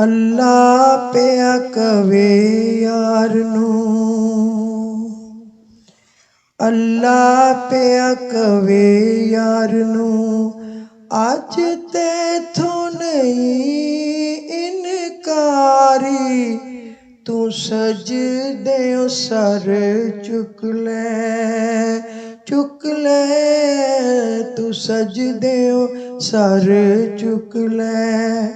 ਅੱਲਾ ਪਿਆ ਕਵੇ ਯਾਰ ਨੂੰ, ਅੱਲਾ ਪਿਆ ਕਵੇ ਯਾਰ ਨੂੰ, ਅੱਜ ਤੈਥੋਂ ਨਹੀਂ ਇਨਕਾਰੀ, ਤੂੰ ਸਜਦਿਓਂ ਸਰ ਚੁੱਕ ਲੈ, ਚੁੱਕ ਲੈ, ਤੂੰ ਸਜਦਿਓਂ ਸਰ ਚੁੱਕ ਲੈ।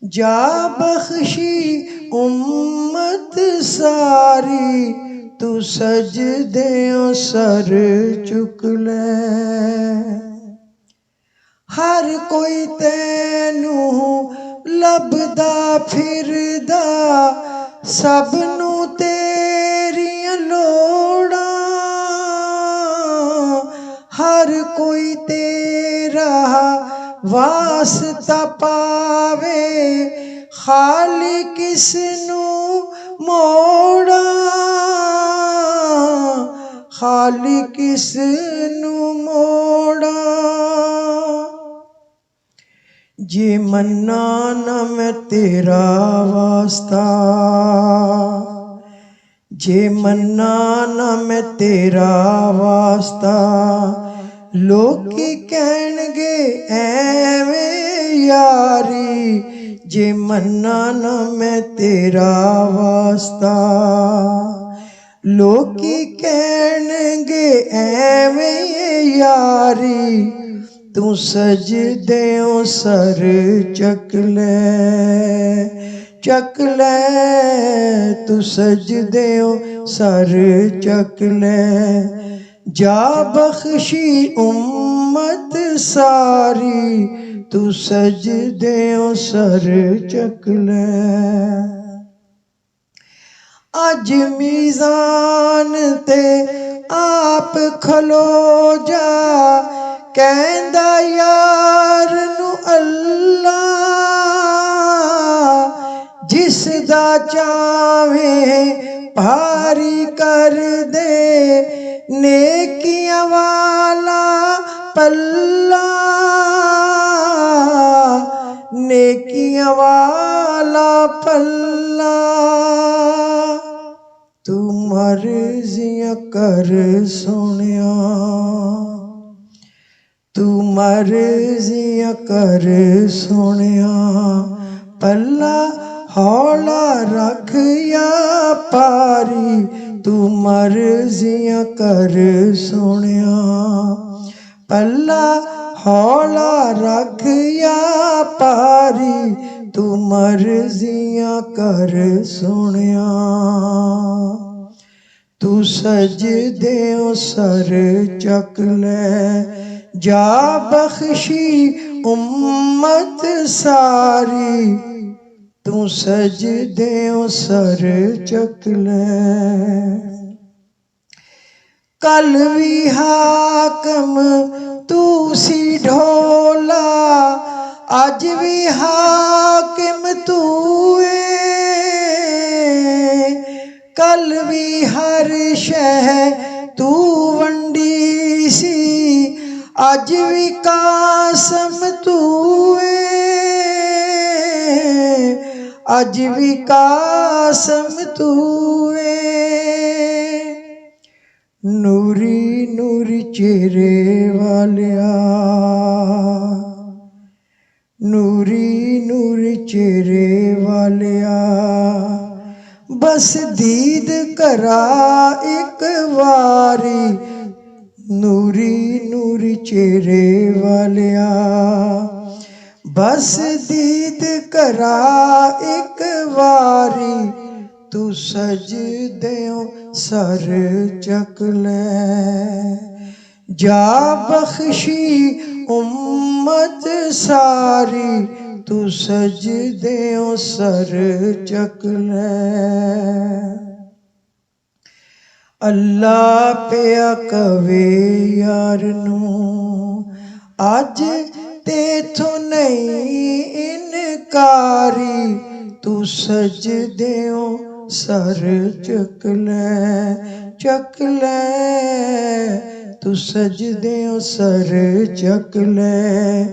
ਜਾ ਬਖਸ਼ੀ ਉਮਤ ਸਾਰੀ, ਤੂੰ ਸਜਦਿਓਂ ਸਰ ਚੁੱਕ ਲੈ। ਹਰ ਕੋਈ ਤੈਨੂੰ ਲੱਭਦਾ ਫਿਰਦਾ, ਸਭ ਨੂੰ ਤੇਰੀਆਂ ਲੋੜਾਂ, ਹਰ ਕੋਈ ਤੇਰਾ ਵਾਸਤਾ ਪਾਵੇ, ਖਾਲੀ ਕਿਸ ਨੂੰ ਮੋੜਾਂ, ਖਾਲੀ ਕਿਸ ਨੂੰ ਮੋੜਾਂ। ਜੇ ਮੰਨਾ ਨਾ ਮੈਂ ਤੇਰਾ ਵਾਸਤਾ, ਜੇ ਮੰਨਾ ਨਾ ਮੈਂ ਤੇਰਾ ਵਾਸਤਾ, ਲੋਕੀ ਕਹਿਣਗੇ ਐਵੇਂ ਯਾਰੀ, ਜੇ ਮੰਨਾ ਨਾ ਮੈਂ ਤੇਰਾ ਵਾਸਤਾ, ਲੋਕੀ ਕਹਿਣਗੇ ਐਵੇਂ ਯਾਰੀ, ਤੂੰ ਸਜਦਿਓਂ ਸਰ ਚੱਕ ਲੈ, ਚੱਕ ਲੈ, ਤੂੰ ਸਜਦਿਓਂ ਸਰ ਚੱਕ ਲੈ। ਜਾ ਬਖਸ਼ੀ ਉਮਤ ਸਾਰੀ, ਤੂੰ ਸਜਦਿਓਂ ਸਰ ਚੱਕ ਲੈ। ਅੱਜ ਮੀਜ਼ਾਨ ਤੇ ਆਪ ਖਲੋ ਜਾ, ਕਹਿੰਦਾ ਯਾਰ ਨੂੰ ਅੱਲਾ, ਜਿਸ ਦਾ ਚਾਵੇਂ ਭਾਰੀ ਕਰ ਦੇ, ਨੇਕੀਆਂ ਵਾਲਾ ਪੱਲਾ, ਨੇਕੀਆਂ ਵਾਲਾ ਪੱਲਾ। ਤੂੰ ਮਰਜ਼ੀਆਂ ਕਰ ਸੋਹਣਿਆ, ਤੂੰ ਮਰਜ਼ੀਆਂ ਕਰ ਸੋਹਣਿਆ, ਪੱਲਾ ਹੌਲਾ ਰੱਖ ਜਾਂ ਭਾਰੀ, ਤੂੰ ਮਰਜ਼ੀਆਂ ਕਰ ਸੋਹਣਿਆ, ਪੱਲਾ ਹੌਲਾ ਰੱਖ ਜਾਂ ਭਾਰੀ, ਤੂੰ ਮਰਜ਼ੀਆਂ ਕਰ ਸੋਹਣਿਆ। ਤੂੰ ਸਜਦਿਓਂ ਸਰ ਚੱਕ ਲੈ, ਜਾ ਬਖਸ਼ੀ ਉਮਤ ਸਾਰੀ, ਤੂੰ ਸਜਦਿਓਂ ਸਰ ਚੱਕ ਲੈ। ਕੱਲ ਵੀ ਹਾਕਮ ਤੂੰ ਸੀ ਢੋਲਾ, ਅੱਜ ਵੀ ਹਾਕਿਮ ਤੂੰ ਏ, ਕੱਲ ਵੀ ਹਰ ਸ਼ੈ ਤੂੰ ਵੰਡੀ ਸੀ, ਅੱਜ ਵੀ ਕਾਸਮ ਤੂੰ ਏ, ਅੱਜ ਵੀ ਕਾਸਮ ਤੂੰ ਏ। ਨੂਰੀ ਨੂਰੀ ਚਿਹਰੇ ਵਾਲਿਆ, ਨੂਰੀ ਨੂਰੀ ਚਿਹਰੇ ਵਾਲਿਆ, ਬਸ ਦੀਦ ਕਰਾ ਇੱਕ ਵਾਰੀ, ਨੂਰੀ ਨੂਰੀ ਚਿਹਰੇ ਵਾਲਿਆ, ਬਸ ਦੀਦ ਕਰਾ ਇੱਕ ਵਾਰੀ, ਤੂੰ ਸਜਦਿਓਂ ਸਰ ਚੱਕ ਲੈ। ਜਾ ਬਖਸ਼ੀ ਉਮਤ ਸਾਰੀ, ਤੂੰ ਸਜਦਿਓਂ ਸਰ ਚੱਕ ਲੈ। ਅੱਲਾ ਪਿਆ ਕਵੇ ਯਾਰ ਨੂੰ, ਅੱਜ ਤੇਥੋਂ ਨਹੀਂ ਇਨਕਾਰੀ, ਤੂੰ ਸਜਦਿਓਂ ਸਰ ਚੱਕ ਲੈ, ਚੱਕ ਲੈ, ਤੂੰ ਸਜਦਿਓਂ ਸਰ ਚੱਕ ਲੈ।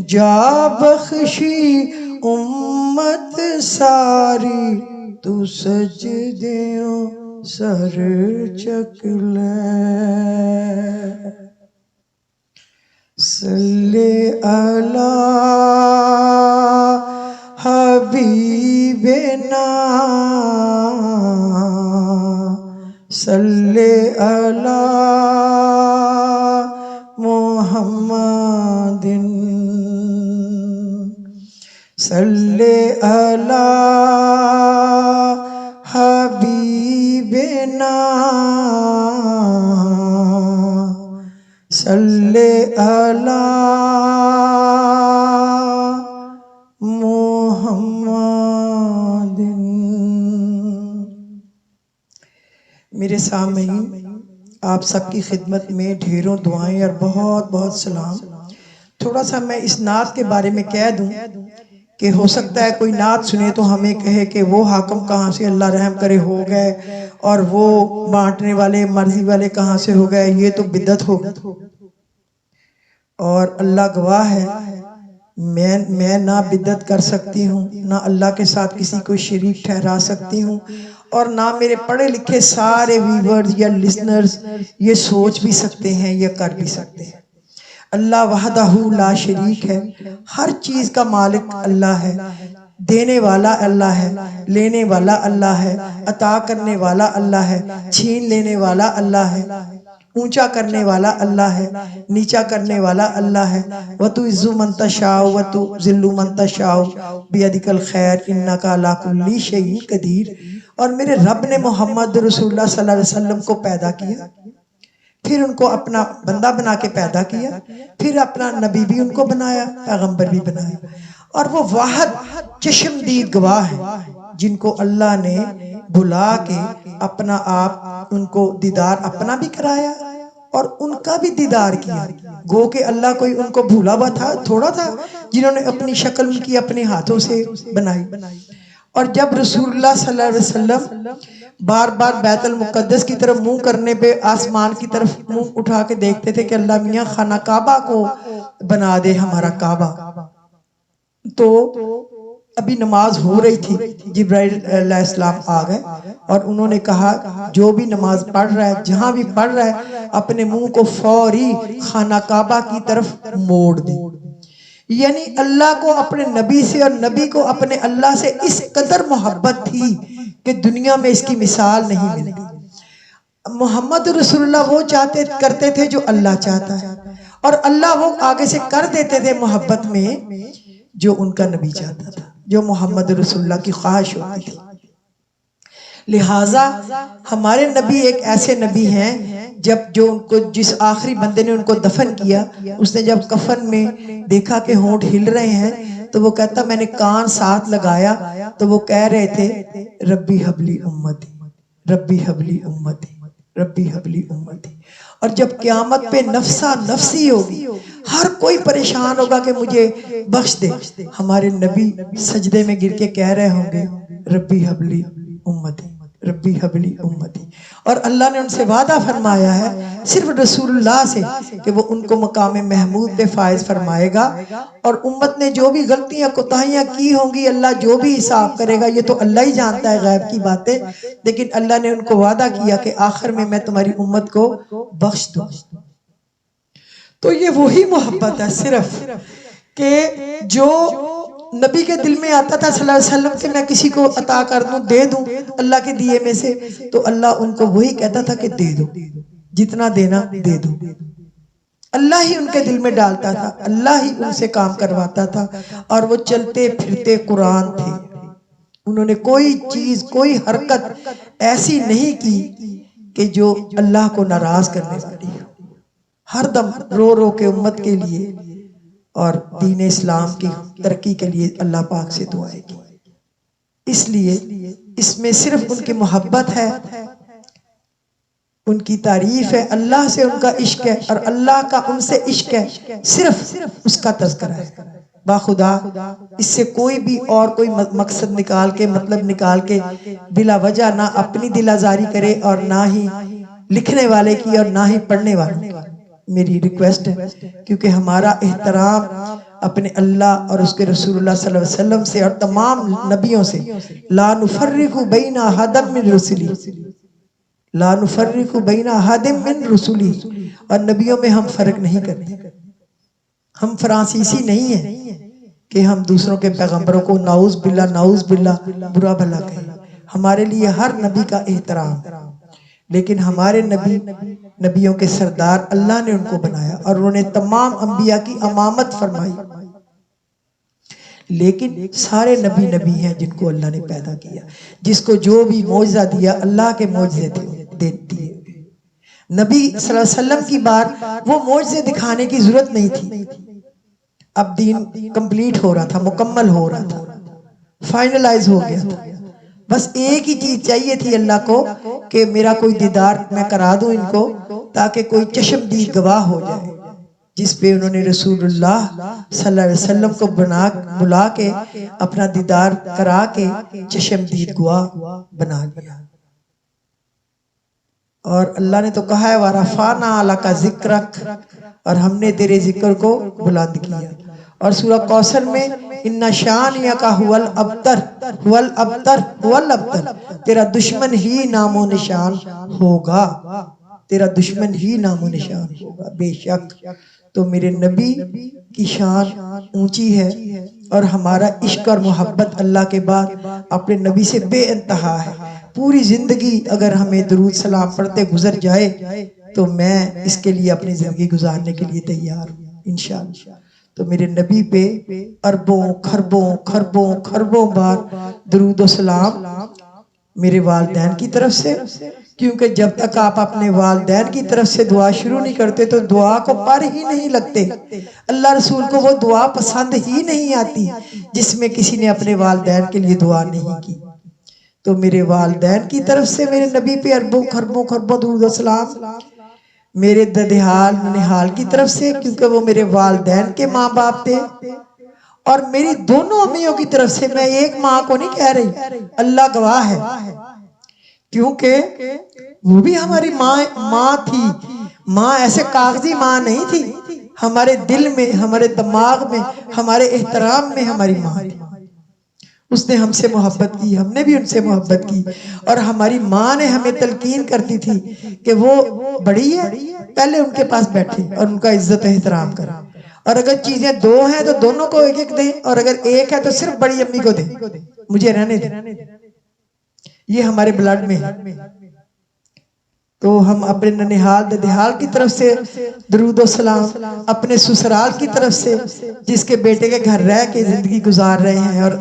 ਜਾ ਬਖਸ਼ੀ ਉਮਤ ساری تو سجدیوں سر چک لے صلی علی حبیبنا صلی علی محمد صلی علی حبیبنا صلی علی محمد۔ میرے سامعین، آپ سب کی خدمت میں ڈھیروں دعائیں اور بہت بہت سلام۔ تھوڑا سا میں اس نعت کے بارے میں کہہ دوں کہ ہو سکتا ہے کوئی نعت سنے تو ہمیں کہے کہ وہ حاکم کہاں سے اللہ رحم کرے ہو گئے اور وہ بانٹنے والے مرضی والے کہاں سے ہو گئے، یہ تو بدعت ہو گئی۔ اور اللہ گواہ ہے میں نہ بدعت کر سکتی ہوں، نہ اللہ کے ساتھ کسی کو شریک ٹھہرا سکتی ہوں، اور نہ میرے پڑھے لکھے سارے ویورز یا لسنرز یہ سوچ بھی سکتے ہیں یا کر بھی سکتے ہیں۔ اللہ وحدہ لا شریک ہے، ہر چیز کا مالک اللہ ہے، دینے والا اللہ ہے، لینے والا اللہ ہے، عطا کرنے والا اللہ ہے، چھین لینے والا اللہ ہے، اونچا کرنے والا اللہ ہے، نیچا کرنے والا اللہ ہے۔ وَتُعِزُّ مَن تَشَاءُ وَتُذِلُّ مَن تَشَاءُ بِيَدِكَ الْخَيْرُ إِنَّكَ عَلَىٰ كُلِّ شَيْءٍ قَدِيرٌ۔ اور میرے رب نے محمد رسول اللہ صلی اللہ علیہ وسلم کو پیدا کیا، پھر ان کو اپنا بندہ بنا کے پیدا کیا، پھر اپنا نبی بھی ان کو بنایا، پیغمبر بھی بنایا، اور وہ واحد چشمدید گواہ ہیں جن کو اللہ نے بلا کے اپنا آپ ان کو دیدار اپنا بھی کرایا اور ان کا بھی دیدار کیا۔ گو کہ اللہ کوئی ان کو بھولا ہوا تھا تھوڑا تھا جنہوں نے اپنی شکل ان کی اپنے ہاتھوں سے بنائی۔ اور جب رسول اللہ صلی اللہ علیہ وسلم بار بار بیت المقدس کی طرف منہ کرنے پہ آسمان کی طرف منہ اٹھا کے دیکھتے تھے کہ اللہ میاں خانہ کعبہ کو بنا دے ہمارا کعبہ، تو ابھی نماز ہو رہی تھی، جبرائیل علیہ السلام آ گئے اور انہوں نے کہا جو بھی نماز پڑھ رہا ہے جہاں بھی پڑھ رہا ہے اپنے منہ کو فوری خانہ کعبہ کی طرف موڑ دے۔ یعنی اللہ کو اپنے نبی سے اور نبی کو اپنے اللہ سے اس قدر محبت تھی کہ دنیا میں اس کی مثال نہیں ملتی۔ محمد رسول اللہ وہ کرتے تھے جو اللہ چاہتا ہے، اور اللہ وہ آگے سے کر دیتے تھے محبت میں جو ان کا نبی چاہتا تھا، جو محمد رسول اللہ کی خواہش ہوتی تھی۔ لہٰذا ہمارے نبی ایک ایسے نبی ہیں جو ان کو جس آخری بندے نے ان کو دفن کیا، اس نے جب کفن میں دیکھا کہ ہونٹ ہل رہے ہیں تو وہ کہتا میں نے کان ساتھ لگایا تو وہ کہہ رہے تھے ربی حبلی امتی، ربی حبلی امتی، ربی حبلی امتی۔ اور جب قیامت پہ نفسا نفسی ہوگی، ہر کوئی پریشان ہوگا کہ مجھے بخش دے، ہمارے نبی سجدے میں گر کے کہہ رہے ہوں گے ربی حبلی امتی، ربی حبلی امتی۔ اور اللہ نے ان سے وعدہ فرمایا ہے صرف رسول اللہ سے کہ وہ ان کو مقام محمود پہ فائز فرمائے گا، اور امت نے جو بھی غلطیاں کوتاہیاں کی ہوں گی اللہ جو بھی حساب کرے گا یہ تو اللہ ہی جانتا ہے غیب کی باتیں، لیکن اللہ نے ان کو وعدہ کیا کہ آخر میں تمہاری امت کو بخش دوں۔ تو یہ وہی محبت ہے صرف کہ جو نبی کے دل میں آتا تھا صلی اللہ علیہ وسلم کہ میں کسی کو عطا کر دوں، دے دوں اللہ کے دیے میں سے، تو اللہ ان کو وہی کہتا تھا کہ دے دو، جتنا دینا دے دو۔ اللہ ہی ان کے دل میں ڈالتا تھا، اللہ ہی ان سے کام کرواتا تھا، اور وہ چلتے پھرتے قرآن تھے۔ انہوں نے کوئی چیز کوئی حرکت ایسی نہیں کی کہ جو اللہ کو ناراض کرنے والی ہو، ہر دم رو رو کے امت کے لیے اور دین اسلام کی ترقی کے لیے اللہ پاک سے دعائیں کی۔ اس لیے اس میں صرف ان کی محبت ہے، ان کی تعریف ہے، اللہ سے ان کا عشق ہے، اور اللہ کا ان سے عشق ہے، صرف اس کا تذکرہ ہے۔ باخدا اس سے کوئی بھی اور کوئی مقصد نکال کے مطلب نکال کے بلا وجہ نہ اپنی دل آزاری کرے اور نہ ہی لکھنے والے کی اور نہ ہی پڑھنے والے۔ میری ریکویسٹ ہے کیونکہ ہمارا احترام اپنے اللہ اور اس کے رسول اللہ صلی اللہ علیہ وسلم سے اور تمام نبیوں سے، لا نفرق بین احد من رسلی، لا نفرق بین احد من رسلی، اور نبیوں میں ہم فرق نہیں کرتے. ہم فرانسیسی نہیں ہیں کہ ہم دوسروں کے پیغمبروں کو نعوذ باللہ برا بھلا کہیں. ہمارے لیے ہر نبی کا احترام، لیکن ہمارے نبی نبیوں کے سردار اللہ نے ان کو بنایا اور انہوں نے تمام انبیاء کی امامت فرمائی. لیکن سارے نبی نبی ہیں جن کو اللہ نے پیدا کیا، جس کو جو بھی معجزہ دیا اللہ کے معجزے دیتی ہے. نبی صلی اللہ علیہ وسلم کی بار وہ معجزے دکھانے کی ضرورت نہیں تھی. اب دین کمپلیٹ ہو رہا تھا، مکمل ہو رہا تھا، فائنلائز ہو گیا تھا. بس ایک ہی چیز چاہیے تھی اللہ کو کہ میرا کوئی دیدار میں کرا دوں ان کو، تاکہ کوئی چشمدید گواہ ہو جائے، جس پہ انہوں نے رسول اللہ صلی اللہ علیہ وسلم کو بلا کے اپنا دیدار کرا کے چشمدید گواہ بنا دیا. اور اللہ نے تو کہا ہے وَرَفَعْنَا لَكَ ذِكْرَكَ، اور ہم نے تیرے ذکر کو بلند کیا. اور سورہ کوثر میں اِنَّ شَانِئَكَ هُوَ الْأَبْتَرُ هُوَ الْأَبْتَرُ هُوَ الْأَبْتَرُ، تیرا دشمن ہی نام و نشان ہوگا، تیرا دشمن ہی نام و نشان ہوگا. بے شک تو میرے نبی کی شان اونچی ہے، اور ہمارا عشق اور محبت اللہ کے بعد اپنے نبی سے بے انتہا ہے. پوری زندگی اگر ہمیں درود سلام پڑھتے گزر جائے تو میں اس کے لیے اپنی زندگی گزارنے کے لیے تیار ہوں انشاءاللہ. تو میرے نبی پہ اربوں خربوں خربوں خربوں بار درود و سلام میرے والدین کی طرف سے، کیونکہ جب تک آپ اپنے والدین کی طرف سے دعا شروع نہیں کرتے تو دعا کو پر ہی نہیں لگتے. اللہ رسول کو وہ دعا پسند ہی نہیں آتی جس میں کسی نے اپنے والدین کے لیے دعا نہیں کی. تو میرے والدین کی طرف سے میرے نبی پہ اربوں خربوں خربوں درود و سلام. میرے ددحال ننحال کی طرف سے، کیونکہ وہ میرے والدین کے ماں باپ تھے. اور میری دونوں امیوں کی طرف سے، میں ایک ماں کو نہیں کہہ رہی، اللہ گواہ ہے، کیونکہ وہ بھی ہماری ماں تھی. ماں ایسے کاغذی ماں نہیں تھی، ہمارے دل میں، ہمارے دماغ میں، ہمارے احترام میں ہماری ماں تھی. اس نے ہم سے محبت کی، ہم نے بھی ان سے محبت کی. اور ہماری ماں نے ہمیں تلقین کرتی تھی کہ وہ بڑی ہے، پہلے ان کے پاس بیٹھے اور ان کا عزت احترام کریں. اور اگر چیزیں دو ہیں تو دونوں کو ایک ایک دیں، اور اگر ایک ہے تو صرف بڑی امی کو دیں، مجھے رہنے دیں. یہ ہمارے بلڈ میں ہے. تو ہم اپنے ننحال ددحال کی طرف سے درود و سلام، اپنے سسرال کی طرف سے جس کے بیٹے کے گھر رہ کے زندگی گزار رہے ہیں اور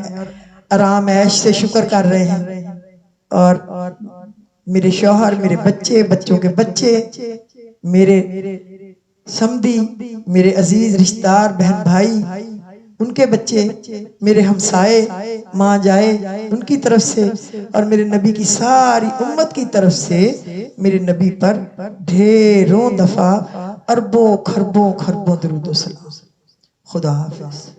آرام عیش سے شکر کر رہے ہیں، اور میرے شوہر، میرے بچے، بچوں کے بچے، میرے سمدھی، میرے عزیز رشتہ دار بہن بھائی، ان کے بچے، میرے ہمسائے، ماں جائے، ان کی طرف سے، اور میرے نبی کی ساری امت کی طرف سے میرے نبی پر ڈھیروں دفعہ اربوں خربوں خربوں درود و سلام. خدا حافظ.